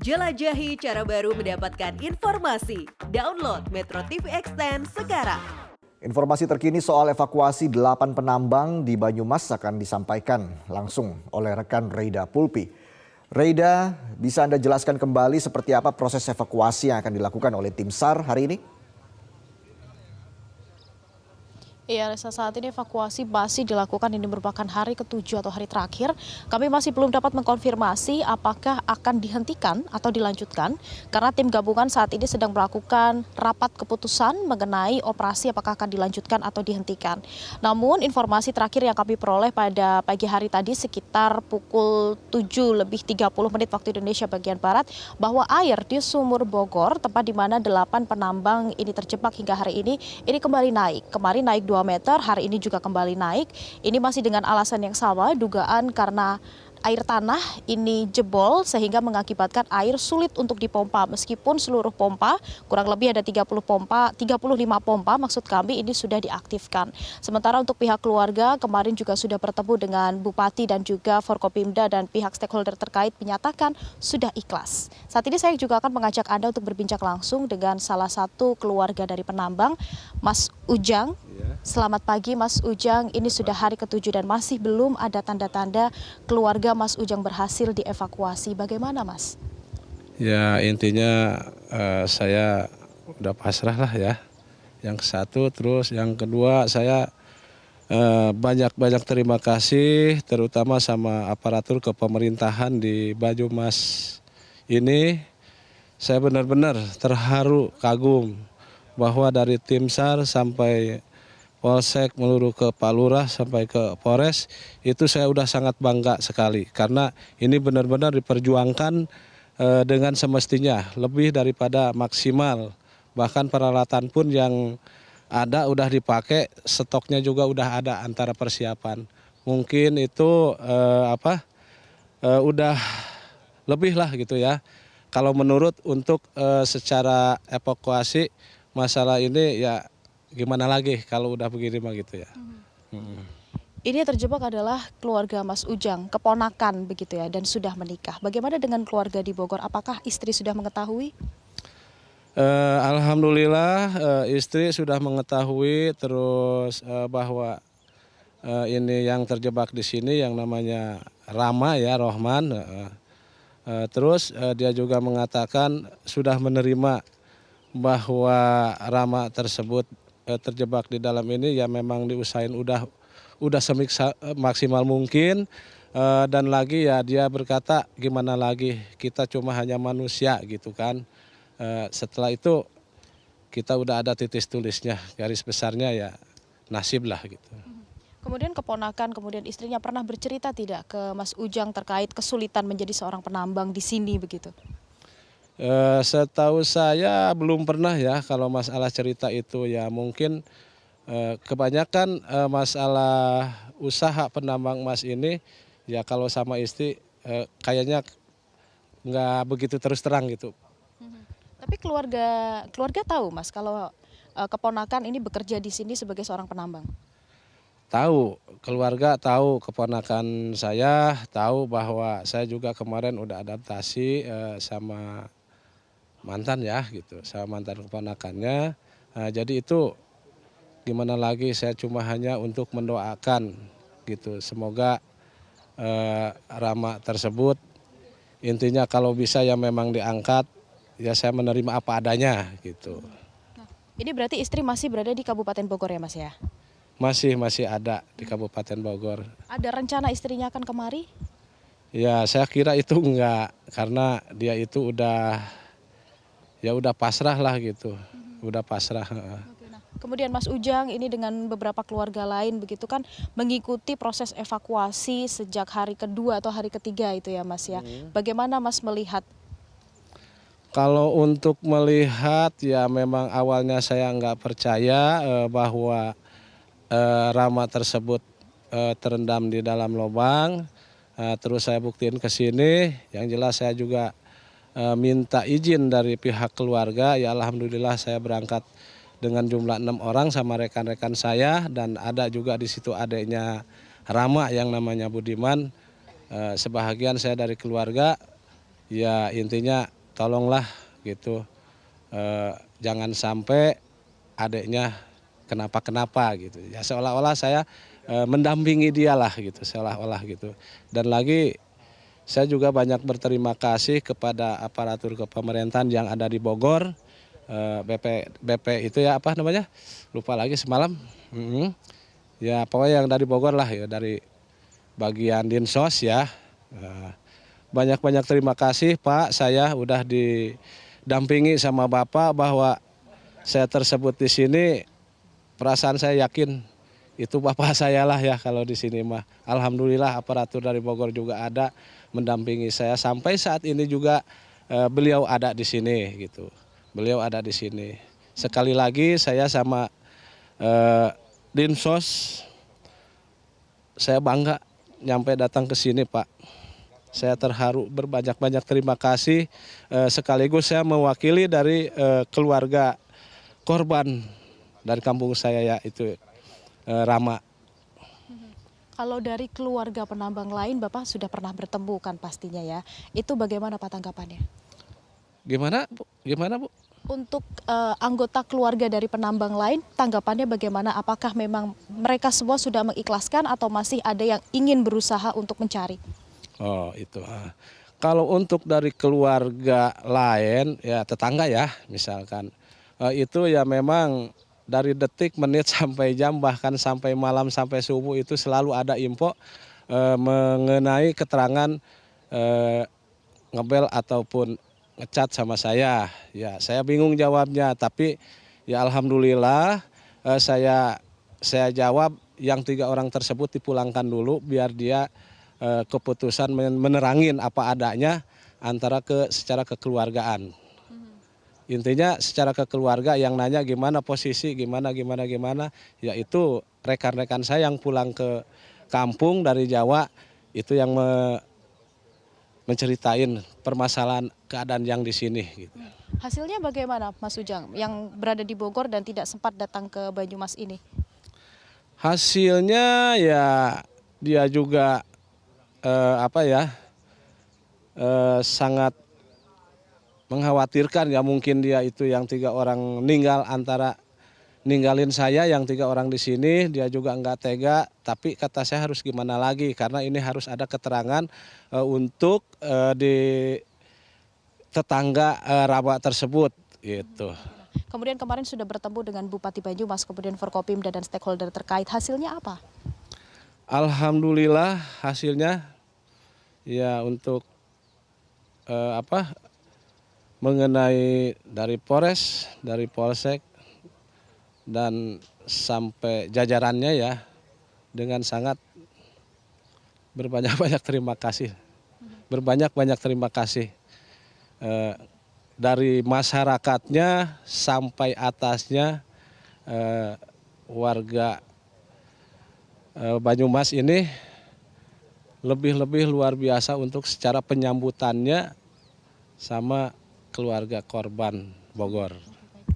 Jelajahi cara baru mendapatkan informasi. Download Metro TV Extend sekarang. Informasi terkini soal evakuasi 8 penambang di Banyumas akan disampaikan langsung oleh rekan Reida Pulpi. Reida, bisa Anda jelaskan kembali seperti apa proses evakuasi yang akan dilakukan oleh tim SAR hari ini? Iya, Reza, saat ini evakuasi masih dilakukan, ini merupakan hari ke-7 atau hari terakhir. Kami masih belum dapat mengkonfirmasi apakah akan dihentikan atau dilanjutkan, karena tim gabungan saat ini sedang melakukan rapat keputusan mengenai operasi apakah akan dilanjutkan atau dihentikan. Namun informasi terakhir yang kami peroleh pada pagi hari tadi sekitar pukul 7:30 waktu Indonesia bagian Barat, bahwa air di Sumur Bogor, tempat di mana 8 penambang ini terjebak hingga hari ini kembali naik. Kemarin naik 2 meter, hari ini juga kembali naik. Ini masih dengan alasan yang sama, dugaan karena air tanah ini jebol sehingga mengakibatkan air sulit untuk dipompa. Meskipun seluruh pompa, kurang lebih ada 35 pompa maksud kami, ini sudah diaktifkan. Sementara untuk pihak keluarga kemarin juga sudah bertemu dengan Bupati dan juga Forkopimda dan pihak stakeholder terkait menyatakan sudah ikhlas. Saat ini saya juga akan mengajak Anda untuk berbincang langsung dengan salah satu keluarga dari penambang, Mas Ujang. Selamat pagi Mas Ujang, ini sudah hari ke-7 dan masih belum ada tanda-tanda keluarga Mas Ujang berhasil dievakuasi. Bagaimana Mas? Ya intinya saya udah pasrah lah ya. Yang satu, terus yang kedua saya banyak terima kasih terutama sama aparatur kepemerintahan di Banyumas ini. Saya benar-benar terharu, kagum bahwa dari tim SAR sampai Polsek meluru ke Pak Lurah sampai ke Polres, itu saya udah sangat bangga sekali karena ini benar-benar diperjuangkan dengan semestinya, lebih daripada maksimal. Bahkan peralatan pun yang ada udah dipakai, stoknya juga udah ada antara persiapan. Mungkin itu udah lebih lah gitu ya. Kalau menurut untuk secara evakuasi masalah ini ya gimana lagi kalau udah begini mah gitu ya. Ini yang terjebak adalah keluarga Mas Ujang, keponakan begitu ya, dan sudah menikah. Bagaimana dengan keluarga di Bogor? Apakah istri sudah mengetahui? Alhamdulillah istri sudah mengetahui, terus bahwa ini yang terjebak di sini yang namanya Rama ya, Rohman. Terus dia juga mengatakan sudah menerima bahwa Rama tersebut terjebak di dalam ini, ya memang diusahain udah maksimal mungkin, dan lagi ya dia berkata gimana lagi, kita cuma hanya manusia gitu kan. Setelah itu kita udah ada titis tulisnya, garis besarnya ya nasib lah gitu. Kemudian keponakan, kemudian istrinya pernah bercerita tidak ke Mas Ujang terkait kesulitan menjadi seorang penambang di sini begitu? Setahu saya belum pernah ya kalau masalah cerita itu, ya mungkin kebanyakan masalah usaha penambang emas ini ya kalau sama istri kayaknya nggak begitu terus terang gitu. Tapi keluarga tahu Mas kalau keponakan ini bekerja di sini sebagai seorang penambang? Tahu, keluarga tahu, keponakan saya tahu bahwa saya juga kemarin udah adaptasi sama mantan ya gitu, sama mantan keponakannya. Jadi itu gimana lagi, saya cuma hanya untuk mendoakan gitu, semoga Rama tersebut intinya kalau bisa ya memang diangkat, ya saya menerima apa adanya gitu. Nah, ini berarti istri masih berada di Kabupaten Bogor ya Mas ya? Masih ada di Kabupaten Bogor. Ada rencana istrinya akan kemari? Ya saya kira itu enggak, karena dia itu udah pasrah lah gitu, udah pasrah. Oke, nah, kemudian Mas Ujang ini dengan beberapa keluarga lain begitu kan mengikuti proses evakuasi sejak hari kedua atau hari ketiga itu ya Mas ya. Bagaimana Mas melihat? Kalau untuk melihat ya memang awalnya saya nggak percaya bahwa Rama tersebut terendam di dalam lubang. Terus saya buktiin ke sini, yang jelas saya juga minta izin dari pihak keluarga, ya alhamdulillah saya berangkat dengan jumlah 6 orang sama rekan-rekan saya, dan ada juga di situ adiknya Rama yang namanya Budiman. Sebahagian saya dari keluarga Ya intinya tolonglah gitu, jangan sampai adiknya kenapa-kenapa gitu. Ya seolah-olah saya mendampingi dia lah gitu, seolah-olah gitu. Dan lagi saya juga banyak berterima kasih kepada aparatur kepemerintahan yang ada di Bogor, BP itu ya apa namanya, lupa lagi semalam. Ya pokoknya yang dari Bogor lah ya, dari bagian Dinsos ya. Banyak-banyak terima kasih Pak, saya udah didampingi sama Bapak bahwa saya tersebut di sini, perasaan saya yakin itu Bapak saya lah ya kalau di sini mah. Alhamdulillah aparatur dari Bogor juga ada mendampingi saya sampai saat ini juga beliau ada di sini gitu. Beliau ada di sini. Sekali lagi saya sama Dinsos, saya bangga nyampe datang ke sini Pak. Saya terharu, berbanyak-banyak terima kasih. Sekaligus saya mewakili dari keluarga korban dari kampung saya ya, itu Rama. Kalau dari keluarga penambang lain Bapak sudah pernah bertemu kan pastinya ya. Itu bagaimana Pak tanggapannya? Gimana Bu? Gimana Bu? Untuk anggota keluarga dari penambang lain, tanggapannya bagaimana? Apakah memang mereka semua sudah mengikhlaskan atau masih ada yang ingin berusaha untuk mencari? Oh itu. Kalau untuk dari keluarga lain, ya tetangga ya misalkan, itu ya memang dari detik, menit sampai jam, bahkan sampai malam, sampai subuh itu selalu ada info mengenai keterangan ngebel ataupun ngechat sama saya. Ya saya bingung jawabnya, tapi ya alhamdulillah saya jawab yang 3 orang tersebut dipulangkan dulu biar dia keputusan menerangin apa adanya antara secara kekeluargaan. Intinya secara kekeluarga yang nanya gimana posisi, gimana, ya itu rekan-rekan saya yang pulang ke kampung dari Jawa itu yang menceritain permasalahan keadaan yang di sini. Gitu. Hasilnya bagaimana Mas Ujang yang berada di Bogor dan tidak sempat datang ke Banyumas ini? Hasilnya ya dia juga sangat mengkhawatirkan ya, mungkin dia itu yang 3 orang meninggal, antara ninggalin saya yang 3 orang di sini, dia juga nggak tega, tapi kata saya harus gimana lagi karena ini harus ada keterangan untuk di tetangga Rama tersebut gitu. Kemudian kemarin sudah bertemu dengan Bupati Banyumas, kemudian Forkopimda dan stakeholder terkait, hasilnya apa? Alhamdulillah hasilnya ya untuk mengenai dari Polres, dari Polsek dan sampai jajarannya ya, dengan sangat berbanyak-banyak terima kasih. Berbanyak-banyak terima kasih dari masyarakatnya sampai atasnya, warga Banyumas ini lebih luar biasa untuk secara penyambutannya sama keluarga korban Bogor.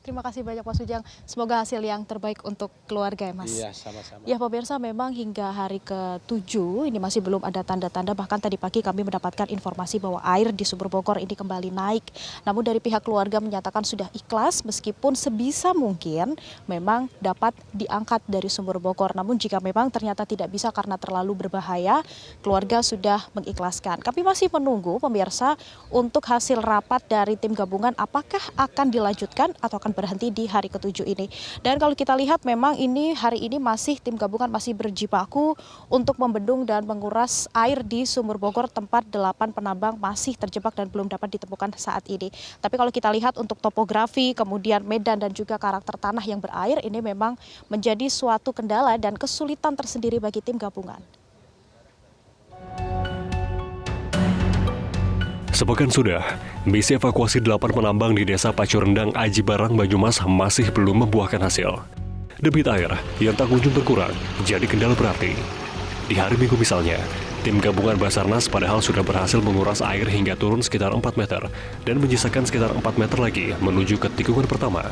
Terima kasih banyak Mas Ujang. Semoga hasil yang terbaik untuk keluarga ya Mas. Iya, sama-sama. Ya pemirsa, memang hingga hari ke-7 ini masih belum ada tanda-tanda, bahkan tadi pagi kami mendapatkan informasi bahwa air di Sumber Bogor ini kembali naik. Namun dari pihak keluarga menyatakan sudah ikhlas meskipun sebisa mungkin memang dapat diangkat dari Sumber Bogor. Namun jika memang ternyata tidak bisa karena terlalu berbahaya, keluarga sudah mengikhlaskan. Kami masih menunggu pemirsa untuk hasil rapat dari tim gabungan apakah akan dilanjutkan atau akan berhenti di hari ke-7 ini. Dan kalau kita lihat memang hari ini masih tim gabungan masih berjibaku untuk membendung dan menguras air di Sumber Bogor, tempat 8 penambang masih terjebak dan belum dapat ditemukan saat ini. Tapi kalau kita lihat untuk topografi, kemudian medan dan juga karakter tanah yang berair, ini memang menjadi suatu kendala dan kesulitan tersendiri bagi tim gabungan. Sepekan sudah, misi evakuasi 8 penambang di desa Pacurendang, Aji Barang, Banyumas masih belum membuahkan hasil. Debit air yang tak kunjung berkurang jadi kendala berarti. Di hari Minggu misalnya, tim gabungan Basarnas padahal sudah berhasil menguras air hingga turun sekitar 4 meter dan menyisakan sekitar 4 meter lagi menuju ke tikungan pertama.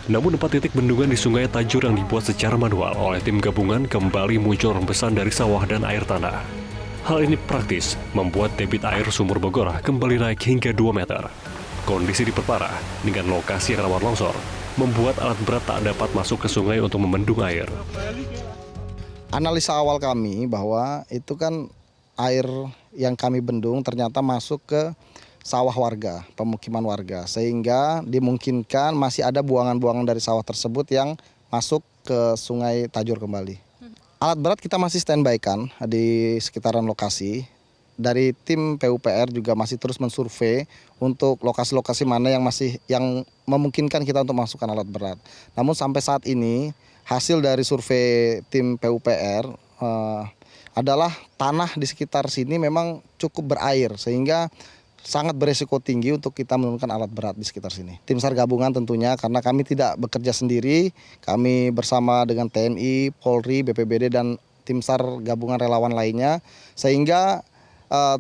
Namun 4 titik bendungan di Sungai Tajur yang dibuat secara manual oleh tim gabungan kembali muncul rembesan dari sawah dan air tanah. Hal ini praktis membuat debit air sumur Bogor kembali naik hingga 2 meter. Kondisi diperparah dengan lokasi yang rawan longsor, membuat alat berat tak dapat masuk ke sungai untuk membendung air. Analisa awal kami bahwa itu kan air yang kami bendung ternyata masuk ke sawah warga, pemukiman warga, sehingga dimungkinkan masih ada buangan-buangan dari sawah tersebut yang masuk ke Sungai Tajur kembali. Alat berat kita masih standby kan di sekitaran lokasi. Dari tim PUPR juga masih terus mensurvei untuk lokasi-lokasi mana yang memungkinkan kita untuk masukkan alat berat. Namun sampai saat ini hasil dari survei tim PUPR adalah tanah di sekitar sini memang cukup berair sehingga sangat beresiko tinggi untuk kita menurunkan alat berat di sekitar sini. Tim SAR gabungan tentunya karena kami tidak bekerja sendiri, kami bersama dengan TNI, Polri, BPBD dan tim SAR gabungan relawan lainnya, sehingga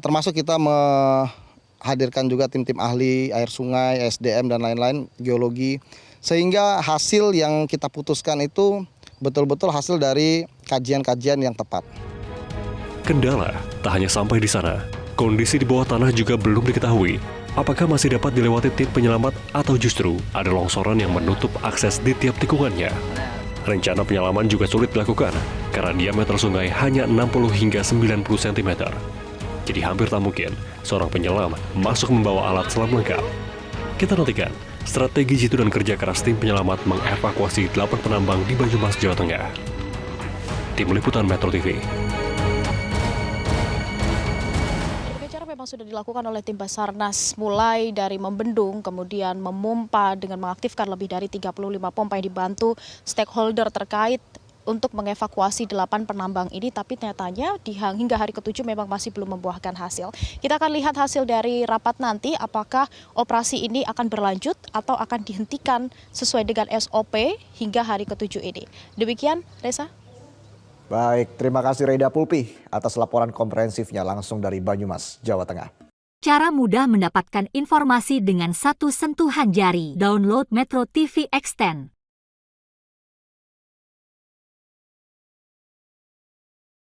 termasuk kita menghadirkan juga tim-tim ahli air sungai, SDM dan lain-lain, geologi, sehingga hasil yang kita putuskan itu betul-betul hasil dari kajian-kajian yang tepat. Kendala tak hanya sampai di sana. Kondisi di bawah tanah juga belum diketahui. Apakah masih dapat dilewati tim penyelamat atau justru ada longsoran yang menutup akses di tiap tikungannya? Rencana penyelaman juga sulit dilakukan karena diameter sungai hanya 60 hingga 90 cm. Jadi hampir tak mungkin seorang penyelam masuk membawa alat selam lengkap. Kita nantikan strategi jitu dan kerja keras tim penyelamat mengevakuasi 8 penambang di Banyumas, Jawa Tengah. Tim Liputan Metro TV. Memang sudah dilakukan oleh tim Basarnas mulai dari membendung, kemudian memompa dengan mengaktifkan lebih dari 35 pompa yang dibantu stakeholder terkait untuk mengevakuasi 8 penambang ini, tapi nyatanya hingga hari ke-7 memang masih belum membuahkan hasil. Kita akan lihat hasil dari rapat nanti, apakah operasi ini akan berlanjut atau akan dihentikan sesuai dengan SOP hingga hari ke-7 ini. Demikian, Reza. Baik, terima kasih Reida Pulpi atas laporan komprehensifnya langsung dari Banyumas, Jawa Tengah. Cara mudah mendapatkan informasi dengan satu sentuhan jari. Download Metro TV Extend.